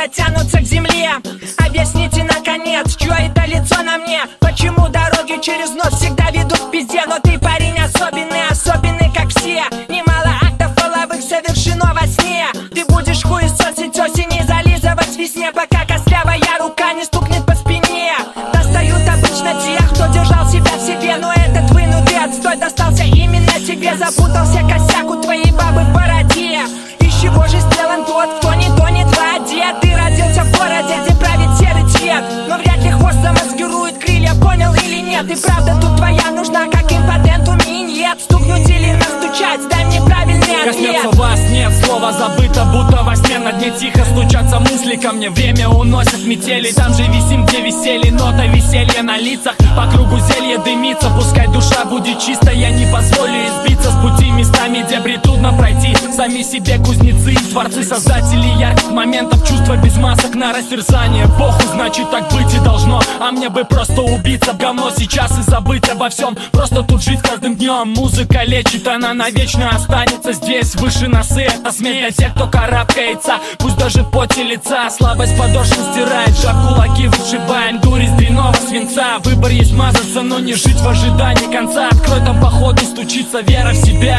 глаза тянутся к земле. Объясните наконец, чье это лицо на мне? Почему дороги через нос всегда ведут к пизде? Но ты парень особенный, особенный как все. Немало актов половых совершено во сне. Ты будешь хуесосить осень и зализывать весне, пока костлявая рука не стукнет по спине. Достают обычно тех, кто держал себя в себе, но этот вынудый отстой достался именно тебе. Запутался косяк у твоей бабы в бороде. Из чего же сделан тот, кто не тонет в воде? Ты родился в городе, где правит серый цвет, но вряд ли хвост замаскирует крылья, понял или нет? И правда тут твоя нужна, как импотенту миньет. Стукнуть или настучать, дай мне правильный ответ. Коснется вас, нет, слово забыто, будто во сне. На дне тихо стучатся мысли ко мне. Время уносит метели, там же висим, где висели. Нота веселья на лицах, по кругу зелье дымится. Пускай душа будет чиста, я не позволю избиться с пути местами, где трудно пройти. Сами себе кузнецы и творцы, создатели ярких моментов. Чувства без масок на растерзание. Богу, значит так быть и должно. А мне бы просто убиться в говно сейчас и забыть обо всем. Просто тут жить каждым днем. Музыка лечит, она навечно останется здесь. Выше носы, это смерть для тех, кто карабкается. Пусть даже в поте лица слабость подошву стирает. Жав кулаки вышибаем, дурь из дрянного свинца. Выбор есть мазаться, но не жить в ожидании конца. Открой, там походу стучится вера в себя.